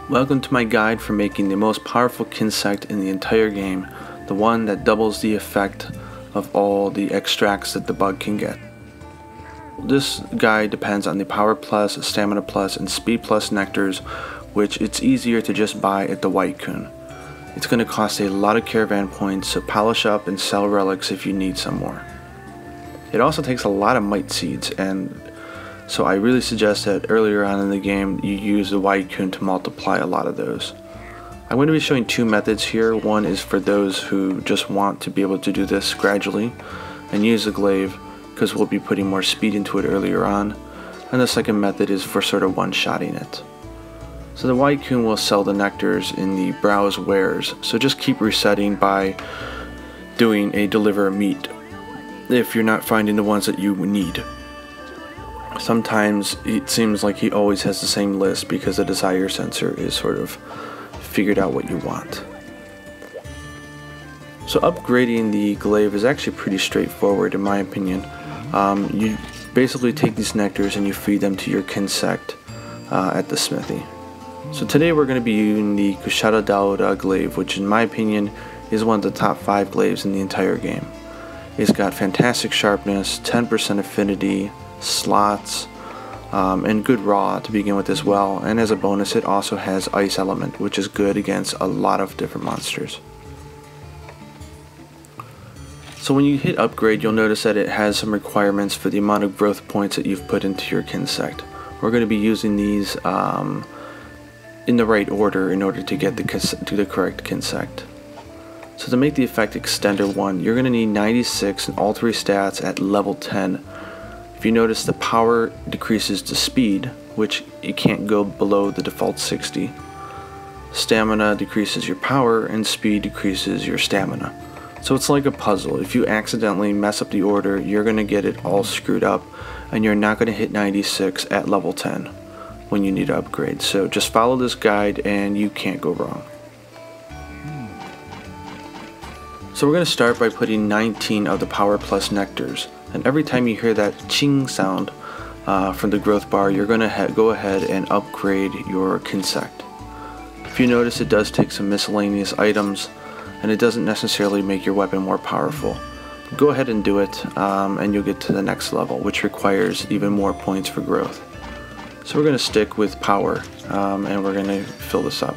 Welcome to my guide for making the most powerful Kinsect in the entire game, the one that doubles the effect of all the extracts that the bug can get. This guide depends on the Power Plus, Stamina Plus, and Speed Plus nectars, which it's easier to just buy at the White Coon. It's going to cost a lot of caravan points, so polish up and sell relics if you need some more. It also takes a lot of might seeds, and so I really suggest that earlier on in the game you use the White Coon to multiply a lot of those. I'm going to be showing two methods here. One is for those who just want to be able to do this gradually and use the glaive, because we'll be putting more speed into it earlier on. And the second method is for sort of one-shotting it. So the White Coon will sell the nectars in the browse wares, so just keep resetting by doing a deliver meat if you're not finding the ones that you need. Sometimes it seems like he always has the same list because the desire sensor is sort of figured out what you want. So upgrading the glaive is actually pretty straightforward in my opinion. You basically take these nectars and you feed them to your Kinsect at the smithy. So today we're going to be using the Kushala Daora glaive, which in my opinion is one of the top 5 glaives in the entire game. It's got fantastic sharpness, 10% affinity, slots, and good raw to begin with as well, and as a bonus it also has ice element, which is good against a lot of different monsters. So when you hit upgrade, you'll notice that it has some requirements for the amount of growth points that you've put into your Kinsect. We're going to be using these in the right order in order to get to the correct Kinsect. So to make the effect extender 1, you're going to need 96 in all 3 stats at level 10. If you notice, the power decreases to speed, which you can't go below the default 60. Stamina decreases your power, and speed decreases your stamina. So it's like a puzzle. If you accidentally mess up the order, you're going to get it all screwed up, and you're not going to hit 96 at level 10 when you need to upgrade. So just follow this guide and you can't go wrong. So we're going to start by putting 19 of the Power Plus nectars. And every time you hear that ching sound from the growth bar, you're going to go ahead and upgrade your Kinsect. If you notice, it does take some miscellaneous items, and it doesn't necessarily make your weapon more powerful. Go ahead and do it, and you'll get to the next level, which requires even more points for growth. So we're going to stick with power, and we're going to fill this up.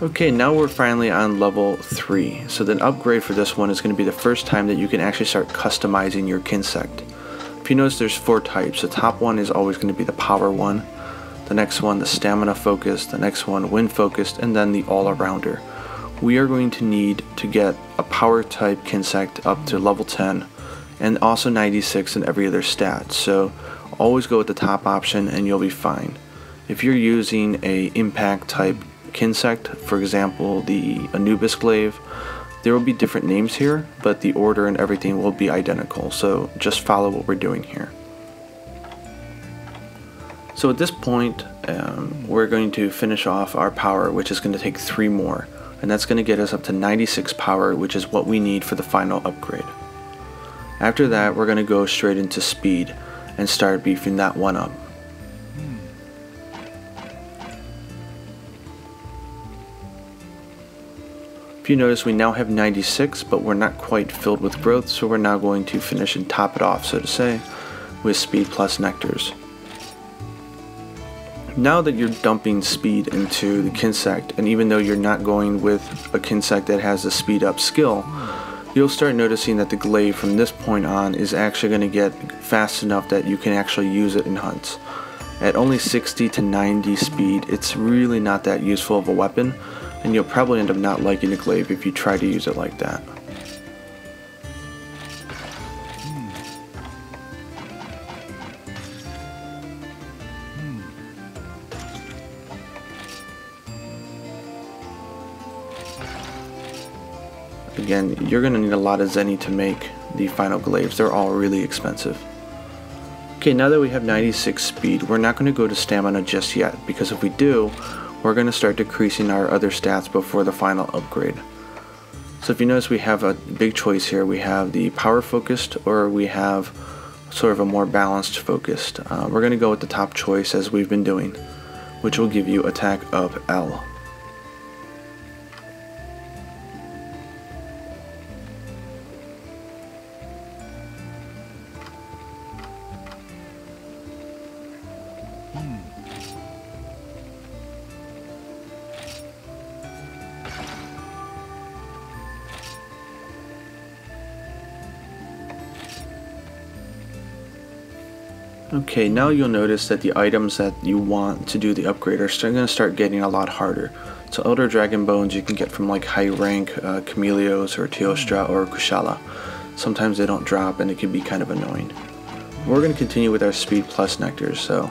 Okay, now we're finally on level 3. So the upgrade for this one is going to be the first time that you can actually start customizing your Kinsect. If you notice, there's 4 types. The top one is always going to be the power one. The next one, the stamina focused. The next one, wind focused, and then the all-arounder. We are going to need to get a power type Kinsect up to level 10 and also 96 in every other stat. So always go with the top option and you'll be fine. If you're using a impact type Kinsect, for example the Anubis glaive, there will be different names here, but the order and everything will be identical, so just follow what we're doing here. So at this point we're going to finish off our power, which is going to take 3 more, and that's going to get us up to 96 power, which is what we need for the final upgrade. After that, we're going to go straight into speed and start beefing that one up. If you notice, we now have 96, but we're not quite filled with growth, so we're now going to finish and top it off, so to say, with speed plus nectars. Now that you're dumping speed into the Kinsect, and even though you're not going with a Kinsect that has a speed up skill, you'll start noticing that the glaive from this point on is actually going to get fast enough that you can actually use it in hunts. At only 60 to 90 speed, it's really not that useful of a weapon, and you'll probably end up not liking the glaive if you try to use it like that. Again, you're going to need a lot of zenny to make the final glaives. They're all really expensive. Okay, now that we have 96 speed, we're not going to go to stamina just yet, because if we do, we're going to start decreasing our other stats before the final upgrade. So if you notice, we have a big choice here. We have the power focused, or we have sort of a more balanced focused. We're going to go with the top choice as we've been doing, which will give you attack of L. Okay, now you'll notice that the items that you want to do the upgrade are going to start getting a lot harder. So Elder Dragon Bones you can get from like high rank Chameleos or Teostra or Kushala. Sometimes they don't drop and it can be kind of annoying. We're going to continue with our speed plus nectars, so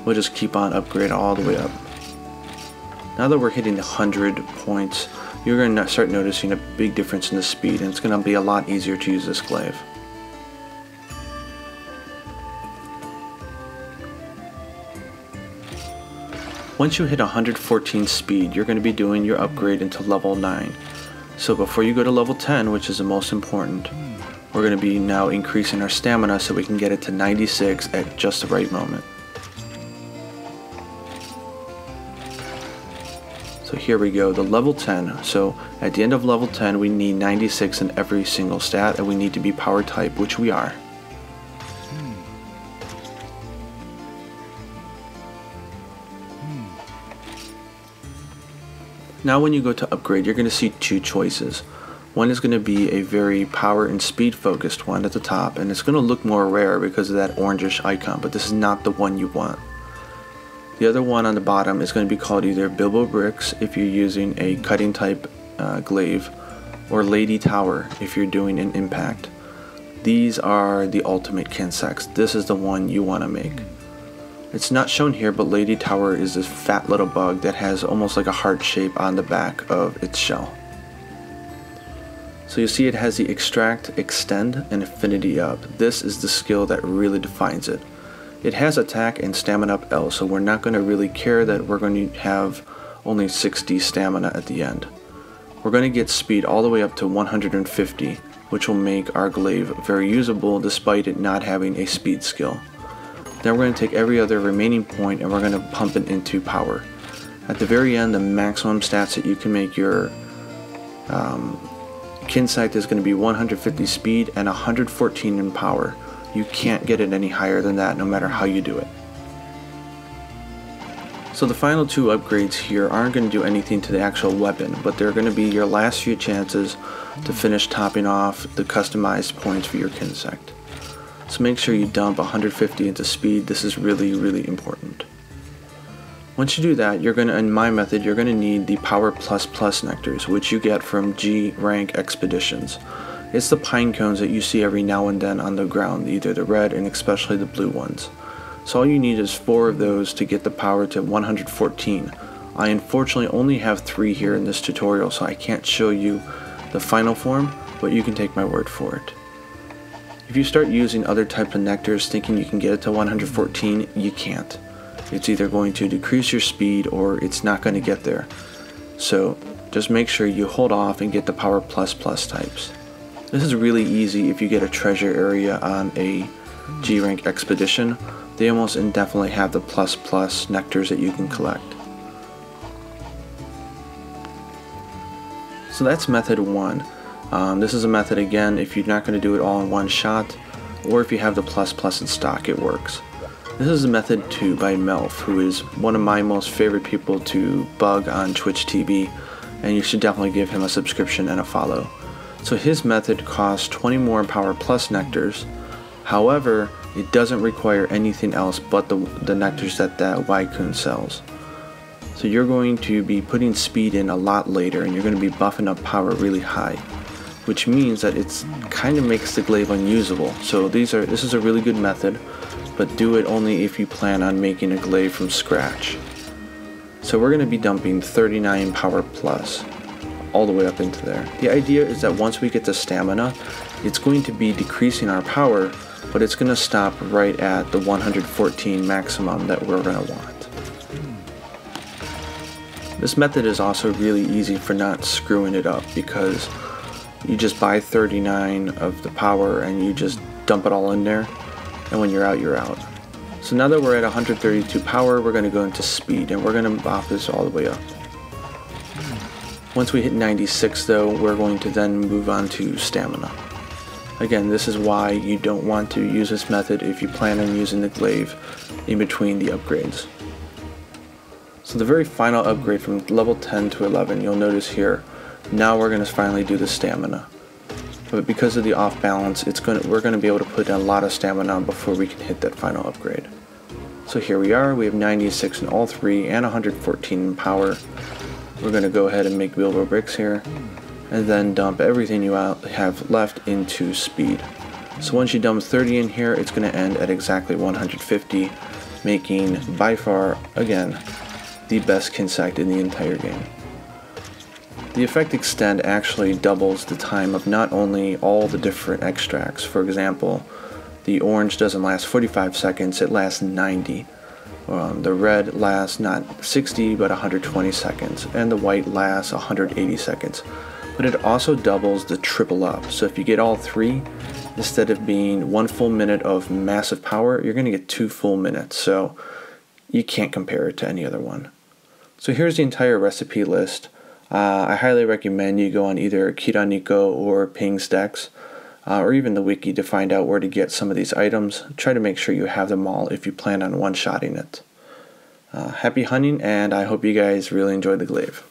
we'll just keep on upgrading all the way up. Now that we're hitting the 100 points, you're going to start noticing a big difference in the speed, and it's going to be a lot easier to use this glaive. Once you hit 114 speed, you're going to be doing your upgrade into level 9. So before you go to level 10, which is the most important, we're going to be now increasing our stamina so we can get it to 96 at just the right moment. So here we go, the level 10. So at the end of level 10, we need 96 in every single stat, and we need to be power type, which we are. Now when you go to upgrade, you're going to see two choices. One is going to be a very power and speed focused one at the top, and it's going to look more rare because of that orangish icon, but this is not the one you want. The other one on the bottom is going to be called either Bilbo Bricks if you're using a cutting type glaive, or Lady Tower if you're doing an impact. These are the ultimate Kinsects. This is the one you want to make. It's not shown here, but Lady Tower is this fat little bug that has almost like a heart shape on the back of its shell. So you see it has the Extract, Extend, and Affinity up. This is the skill that really defines it. It has attack and stamina up L, so we're not going to really care that we're going to have only 60 stamina at the end. We're going to get speed all the way up to 150, which will make our glaive very usable despite it not having a speed skill. Then we're going to take every other remaining point and we're going to pump it into power. At the very end, the maximum stats that you can make your Kinsect is going to be 150 speed and 114 in power. You can't get it any higher than that no matter how you do it. So the final two upgrades here aren't going to do anything to the actual weapon, but they're going to be your last few chances to finish topping off the customized points for your Kinsect. So make sure you dump 150 into speed. This is really, really important. Once you do that, you're going to, in my method, you're going to need the Power++ nectars, which you get from Grank Expeditions. It's the pine cones that you see every now and then on the ground, either the red and especially the blue ones. So all you need is 4 of those to get the power to 114. I unfortunately only have 3 here in this tutorial, so I can't show you the final form, but you can take my word for it. If you start using other types of nectars thinking you can get it to 114, you can't. It's either going to decrease your speed or it's not going to get there. So just make sure you hold off and get the Power++ types. This is really easy if you get a treasure area on a G-Rank Expedition. They almost indefinitely have the ++ nectars that you can collect. So that's method 1. This is a method, again, if you're not going to do it all in one shot, or if you have the ++ in stock, it works. This is method 2 by Melf, who is one of my most favorite people to bug on Twitch TV, and you should definitely give him a subscription and a follow. So his method costs 20 more Power+ nectars. However, it doesn't require anything else but the nectars that Wycoon sells. So you're going to be putting speed in a lot later, and you're going to be buffing up power really high, which means that it's kind of makes the glaive unusable. So this is a really good method, but do it only if you plan on making a glaive from scratch. So we're going to be dumping 39 Power+ all the way up into there. The idea is that once we get to stamina, it's going to be decreasing our power, but it's going to stop right at the 114 maximum that we're going to want. This method is also really easy for not screwing it up, because you just buy 39 of the power and you just dump it all in there. and when you're out, you're out. So now that we're at 132 power, we're going to go into speed, and we're going to bop this all the way up. Once we hit 96 though, we're going to then move on to stamina. Again, this is why you don't want to use this method if you plan on using the glaive in between the upgrades. So the very final upgrade from level 10 to 11, you'll notice here, now we're going to finally do the stamina. But because of the off balance, we're going to be able to put in a lot of stamina before we can hit that final upgrade. So here we are, we have 96 in all three and 114 in power. We're going to go ahead and make Bilbo bricks here, and then dump everything you have left into speed. So once you dump 30 in here, it's going to end at exactly 150, making by far, again, the best Kinsect in the entire game. The effect extend actually doubles the time of not only all the different extracts. For example, the orange doesn't last 45 seconds, it lasts 90. The red lasts not 60 but 120 seconds, and the white lasts 180 seconds. But it also doubles the triple up, so if you get all three, instead of being 1 full minute of massive power, you're going to get 2 full minutes, so you can't compare it to any other one. So here's the entire recipe list. I highly recommend you go on either Kinsects or Kinsects, or even the wiki to find out where to get some of these items. Try to make sure you have them all if you plan on one-shotting it. Happy hunting, and I hope you guys really enjoyed the glaive.